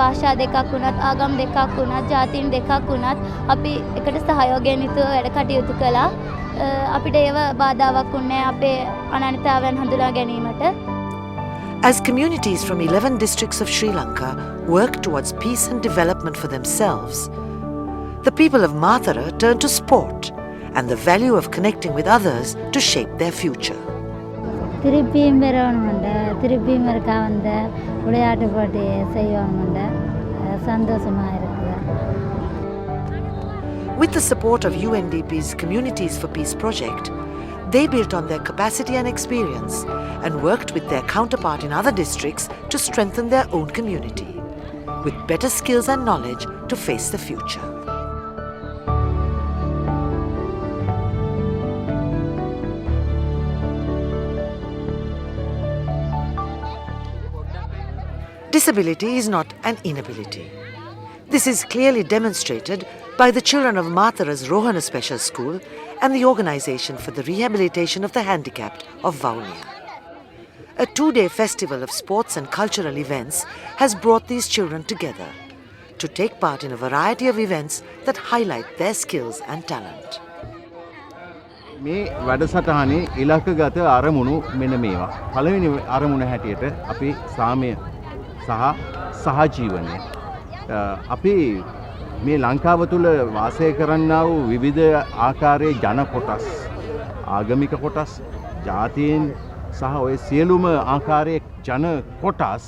භාෂා දෙකක් වුණත් ආගම් දෙකක් වුණත් ජාතීන් දෙකක් වුණත් අපි එකට සහයෝගයෙන් යුතුව වැඩ කටයුතු කළා. අපිට ඒව බාධාවක් වුණේ අපේ අනන්‍යතාවයන් හඳුනා ගැනීමට. As communities from 11 districts of Sri Lanka work towards peace and development for themselves, the people of Matara turn to sport and the value of connecting with others to shape their future. திருப்பியும் வரணும்டா திருப்பியும் இருக்கா வந்த விளையாட்டு போட்டி செய்யணும்டா சந்தோஷமாக இருக்குது. With the support of UNDP's Communities for Peace project, they built on their capacity and experience and worked with their counterpart in other districts to strengthen their own community, with better skills and knowledge to face the future. Disability is not an inability. This is clearly demonstrated by the children of Matara's Rohana Special School and the Organisation for the Rehabilitation of the Handicapped of Vaunia. A 2-day festival of sports and cultural events has brought these children together to take part in a variety of events that highlight their skills and talent. මේ වැඩසටහනේ ඉලක්කගත අරමුණු මෙන්න මේවා. පළවෙනි අරමුණ හැටියට අපි සාමය සහ සහජීවනය. අපි මේ ලංකාව තුළ වාසය කරන්නා වූ විවිධ ආකාරයේ ජන කොටස්, ආගමික කොටස්, ජාතීන් සහ ඔය සියලුම ආකාරයේ ජන කොටස්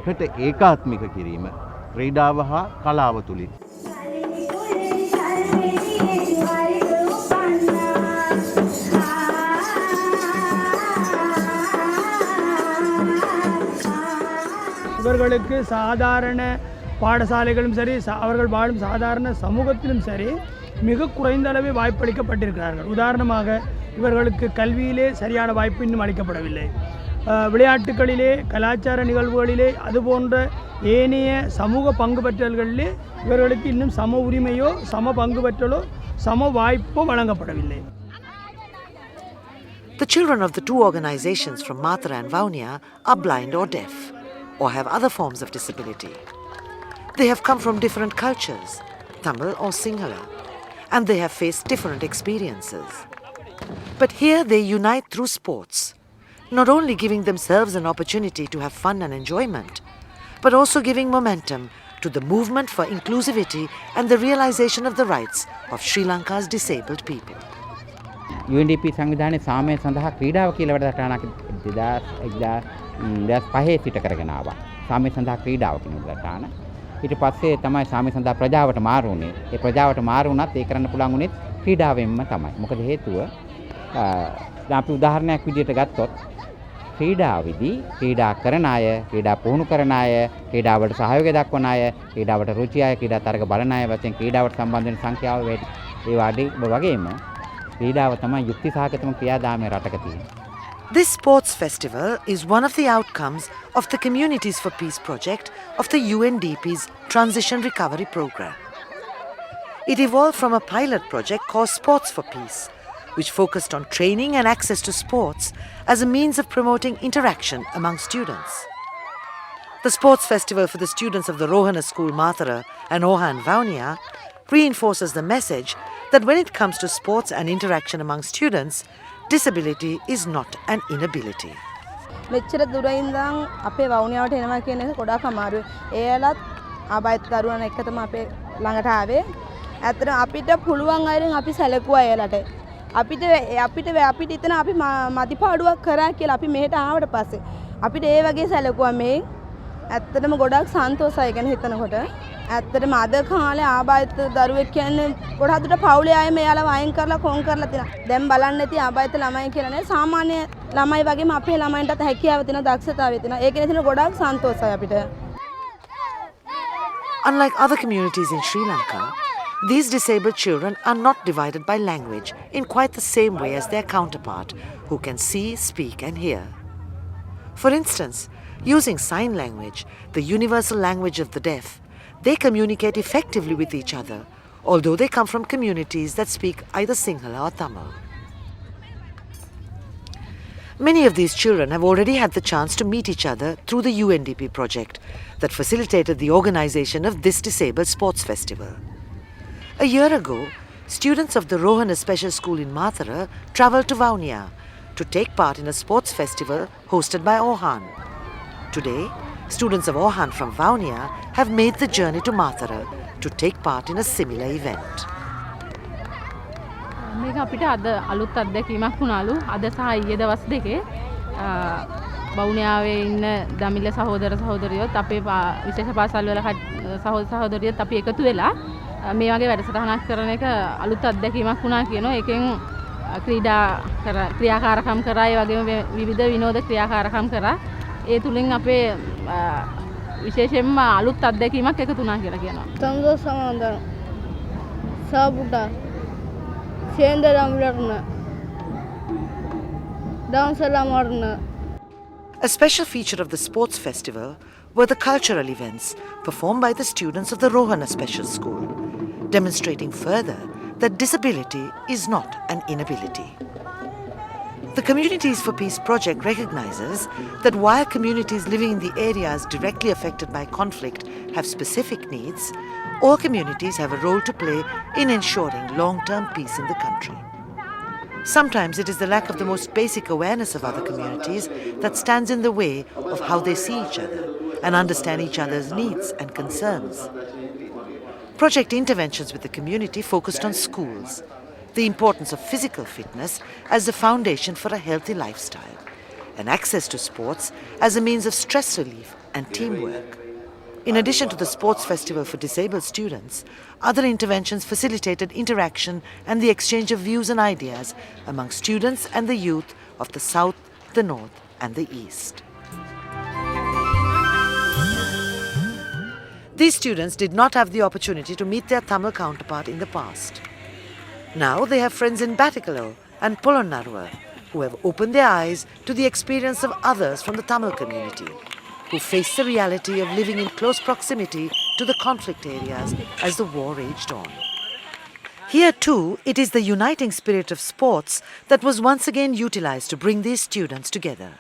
එකට ඒකාත්මික කිරීම ක්‍රීඩාව හා කලාව තුලින්. இவர்களுக்கு சாதாரண பாடசாலைகளும் சரி அவர்கள் வாழும் சாதாரண சமூகத்திலும் சரி மிக குறைந்த அளவே வாய்ப்பளிக்கப்பட்டிருக்கிறார்கள். உதாரணமாக இவர்களுக்கு கல்வியிலே சரியான வாய்ப்பு இன்னும் அளிக்கப்படவில்லை. விளையாட்டுகளிலே கலாச்சார நிகழ்வுகளிலே அதுபோன்ற ஏனைய சமூக பங்கு பெற்றல்களிலே இவர்களுக்கு இன்னும் சம உரிமையோ சம பங்கு பெற்றலோ சம வாய்ப்போ வழங்கப்படவில்லை. The children of the two organizations from Matara and Vaunia are blind or deaf, or have other forms of disability. They have come from different cultures, Tamil or Sinhala, and they have faced different experiences. But here they unite through sports, not only giving themselves an opportunity to have fun and enjoyment, but also giving momentum to the movement for inclusivity and the realization of the rights of Sri Lanka's disabled people. UNDP සංවිධානයේ සාමය සඳහා ක්‍රීඩාව කියලා වැඩසටහනක් 2005 සිට කරගෙන ආවා. සාමය සඳහා ක්‍රීඩාව කියන වැඩසටහන. ඊට පස්සේ තමයි සාමය සඳහා ප්‍රජාවට මාරු වුණේ. ඒ ප්‍රජාවට මාරු වුණත් ඒ කරන්න පුළුවන් උනේ ක්‍රීඩාවෙන්ම තමයි. මොකද හේතුව අපි උදාහරණයක් විදිහට ගත්තොත් ක්‍රීඩාවේදී ක්‍රීඩා කරන අය, ක්‍රීඩා පුහුණු කරන අය, ක්‍රීඩාවට සහයෝගය දක්වන අය, ක්‍රීඩාවට රුචි අය, ක්‍රීඩා තරග බලන අය වශයෙන් ක්‍රීඩාවට සම්බන්ධ වෙන සංඛ්‍යාව වැඩි. ඒ වගේම ක්‍රීඩාව තමයි යුක්ති සහගතම ක්‍රියාදාමයේ රටක තියෙන්නේ. This sports festival is one of the outcomes of the Communities for Peace project of the UNDP's Transition Recovery Program. It evolved from a pilot project called Sports for Peace, which focused on training and access to sports as a means of promoting interaction among students. The sports festival for the students of the Rohana School Matara and Ohan Vaunia reinforces the message that when it comes to sports and interaction among students, disability is not an inability. මෙච්චර දුර ඉඳන් අපේ වවුනියාවට එනවා කියන එක ගොඩාක් අමාරුයි. ඒලත් ආබායිත් දරුවන් එක්ක තමයි අපේ ළඟට ආවේ. ඇත්තටම අපිට පුළුවන් අයරින් අපි සැලකුවා ඒලට. අපිට ඉතන අපි මදිපාඩුවක් කරා කියලා අපි මෙහෙට ආවට පස්සේ අපිට ඒ වගේ සැලකුවා මේ. ඇත්තටම ගොඩාක් සන්තෝෂයි ගැන හිතනකොට. ඇත්තටම අද කාලේ ආබායිත් දරුවෙක් කියන්නේ ගොඩක් දුරට පවුලේ අය මෙයාලා වයින් කරලා කොන් කරලා තියෙනවා. දැන් බලන්න ඇති ආබායිත් ළමයි කියලා නේ සාමාන්‍ය ළමයි වගේම අපේ ළමයින්ටත් හැකියාව තියෙනවා, දක්ෂතාවය තියෙනවා. ඒක නිසා ගොඩාක් සන්තෝෂයි අපිට. Unlike other communities in Sri Lanka, these disabled children are not divided by language in quite the same way as their counterpart, who can see, speak and hear. For instance, using sign language, the universal language of the deaf, they communicate effectively with each other, although they come from communities that speak either Sinhala or Tamil. Many of these children have already had the chance to meet each other through the UNDP project that facilitated the organization of this disabled sports festival. A year ago, students of the Rohana Special School in Matara travelled to Vaunia to take part in a sports festival hosted by Ohan. Today, students of Ohan from Vaunia have made the journey to Matara to take part in a similar event. මේක අපිට අද අලුත් අත්දැකීමක් වුණාලු. අද සහ ඊයේ දවස් දෙකේ බවුනියාවේ ඉන්න දමිළ සහෝදර සහෝදරියොත් අපේ විශේෂ පාසල් වල සහෝදර සහෝදරියොත් අපි එකතු වෙලා මේ වගේ වැඩසටහනක් කරන එක අලුත් අත්දැකීමක් වුණා කියනවා. ඒකෙන් ක්‍රියාකාරකම් කරා, ඒ වගේම විවිධ විනෝද ක්‍රියාකාරකම් කරා. ඒ තුලින් අපේ විශේෂයෙන්ම අලුත් අත්දැකීමක් එකතු වුණා කියලා කියනවා. සම්දෝ සමාදන් සාබුඩා A special feature of the sports festival were the cultural events performed by the students of the Rohana Special School, demonstrating further that disability is not an inability. The Communities for Peace project recognizes that while communities living in the areas directly affected by conflict have specific needs, all communities have a role to play in ensuring long-term peace in the country. Sometimes it is the lack of the most basic awareness of other communities that stands in the way of how they see each other and understand each other's needs and concerns. Project interventions with the community focused on schools, the importance of physical fitness as the foundation for a healthy lifestyle, and access to sports as a means of stress relief and teamwork. In addition to the sports festival for disabled students, other interventions facilitated interaction and the exchange of views and ideas among students and the youth of the South, the North and the East. These students did not have the opportunity to meet their Tamil counterpart in the past. Now they have friends in Battikalo and Polonnaruwa who have opened their eyes to the experience of others from the Tamil community, who face the reality of living in close proximity to the conflict areas as the war raged on. Here too, it is the uniting spirit of sports that was once again utilized to bring these students together.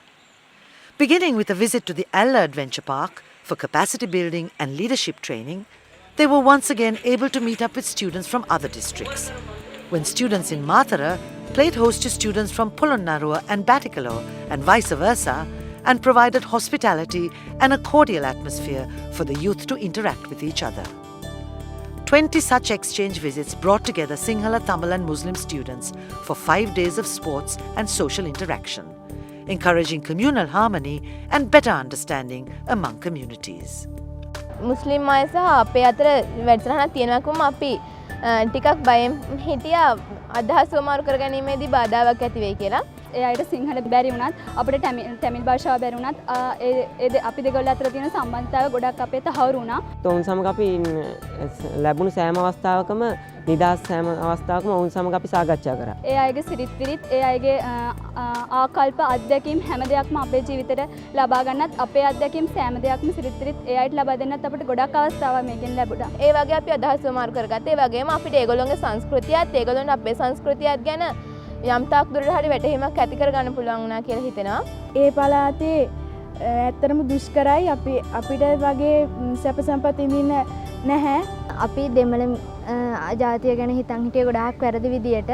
Beginning with a visit to the Alla Adventure Park for capacity building and leadership training, they were once again able to meet up with students from other districts. When students in Matara played host to students from Polonnaruwa and Battikalo and vice versa, and provided hospitality and a cordial atmosphere for the youth to interact with each other. 20 such exchange visits brought together Sinhala, Tamil and Muslim students for 5 days of sports and social interaction, encouraging communal harmony and better understanding among communities. මුස්ලිම් අය සහ අපේ අතර වැඩසටහනක් තියෙනවකම අපි ටිකක් බයෙන් හිටියා අදහස් වමාරු කරගැනීමේදී බාධාවක් ඇති වෙයි කියලා. ඒ අයට සිංහල බැරි වුණත් අපිට තමිල් භාෂාව බැරි වුණත් අපි දෙගොල්ල අතර තියෙන සම්බන්ධතාවය ගොඩක් අපේ තහවුරු වුණා. ඔවුන් සමග අපි ලැබුණු සෑම අවස්ථාවකම නිදහස් සෑම අවස්ථාවකම ඔවුන් සමග අපි සාකච්ඡා කරා. ඒ අයගේ සිරිත් විරිත් ඒ අයගේ ආකල්ප අත්දැකීම් හැම දෙයක්ම අපේ ජීවිතේට ලබා ගන්නත් අපේ අත්දැකීම් සෑම දෙයක්ම සිරිත් විරිත් ඒ අයට ලබා දෙන්නත් අපිට ගොඩක් අවස්ථාවක් මේකෙන් ලැබුණා. ඒ වගේ අපි අදහස් වමාරු කරගත්තා. ඒ වගේම අපිට ඒගොල්ලෝගේ සංස්කෘතියත් ඒගොල්ලෝන්ට අපේ සංස්කෘතියත් ගැන යම් තාක් දුරට හරි වැටහීමක් ඇති කරගන්න පුළුවන් වුණා කියලා හිතෙනවා. ඒ පළාතේ ඇත්තටම දුෂ්කරයි අපිට වගේ සැප සම්පත් ඉඳින්න නැහැ. අපි දෙමළ ජාතිය ගැන හිතන් හිටියේ ගොඩාක් වැරදි විදියට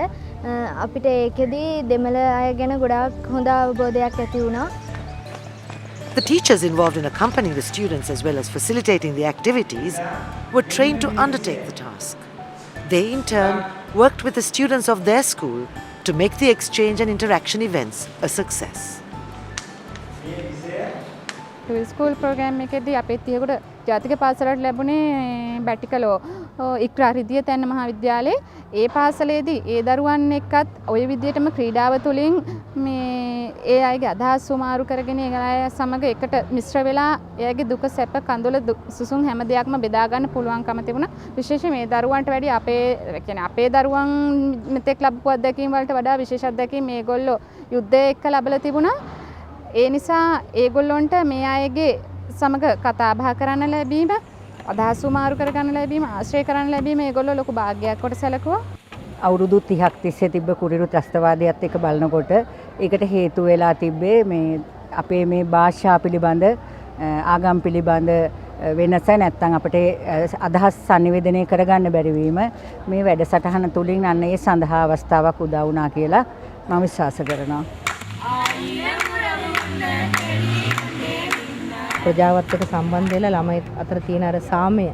අපිට ඒකෙදී දෙමළ අය ගැන ගොඩාක් හොඳ අවබෝධයක් ඇති වුණා. The teachers involved in accompanying the students as well as facilitating the activities were trained to undertake the task. They in turn worked with the students of their school to make the exchange and interaction events a success. School programme එකේදී අපේ තියකට ජාතික පාසලට ලැබුණේ බැටිකලෝ ඉක්රා රිදිය තැන්න මහාවිද්‍යාලයේ ඒ පාසලේදී ඒ දරුවන් එක්කත් ওই විදිහටම ක්‍රීඩාව තුළින් මේ ඒ අයගේ අදහස් සුමාරු කරගෙන ඒ අය සමග එකට මිශ්‍ර වෙලා එයාගේ දුක සැප කඳුල සුසුම් හැම දෙයක්ම බෙදා ගන්න පුළුවන්කම තිබුණා. විශේෂයෙන් මේ දරුවන්ට වැඩි අපේ දරුවන් මෙතෙක් ලැබපු අත්දැකීම් වලට වඩා විශේෂ අත්දැකීම් මේගොල්ලෝ යුද්ධය එක්ක ලැබලා තිබුණා. ඒ නිසා ඒගොල්ලොන්ට මේ අයගේ සමග කතා බහ කරන්න ලැබීම, අදහස් සුමාරු කරගන්න ලැබීම, ආශ්‍රය කරන්න ලැබීම ඒගොල්ලෝ ලොකු භාග්‍යයක් කොට සැලකුවා. අවුරුදු 30ක් තිස්සේ තිබ්බ කුරිරු ත්‍රස්තවාදයත් එක්ක බලනකොට ඒකට හේතු වෙලා තිබ්බේ මේ අපේ මේ භාෂා පිළිබඳ ආගම් පිළිබඳ වෙනස නැත්තම් අපිට අදහස් sannivedanaya කරගන්න බැරි වීම මේ වැඩසටහන තුලින් අන්න ඒ සඳහා අවස්ථාවක් උදා වුණා කියලා මම විශ්වාස කරනවා. ප්‍රජාවත් එක්ක සම්බන්ධ වෙලා ළමයි අතර තියෙන අර සාමය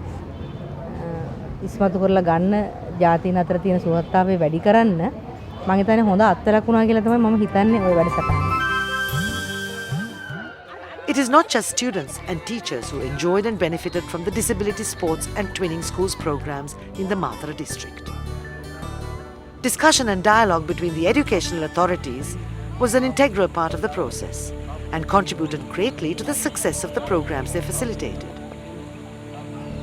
ඉස්මතු කරලා ගන්න ජාතීන් අතර තියෙන සුහදතාවය වැඩි කරන්න මම හිතන්නේ හොඳ අත්ලක් වුණා කියලා තමයි මම හිතන්නේ ওই වැඩසටහන. It is not just students and teachers who enjoyed and benefited from the disability sports and twinning schools programs in the Matara district. Discussion and dialogue between the educational authorities was an integral part of the process and contributed greatly to the success of the programs they facilitated.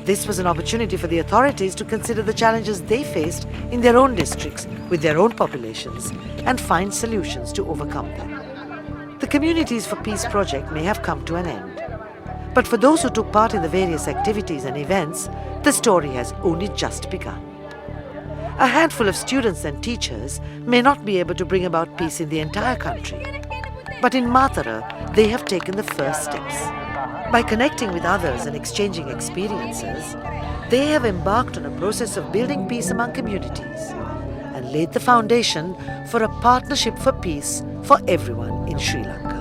This was an opportunity for the authorities to consider the challenges they faced in their own districts with their own populations and find solutions to overcome them. The Communities for Peace project may have come to an end. But for those who took part in the various activities and events, the story has only just begun. A handful of students and teachers may not be able to bring about peace in the entire country. But in Matara, they have taken the first steps. By connecting with others and exchanging experiences, they have embarked on a process of building peace among communities and laid the foundation for a partnership for peace for everyone in Sri Lanka.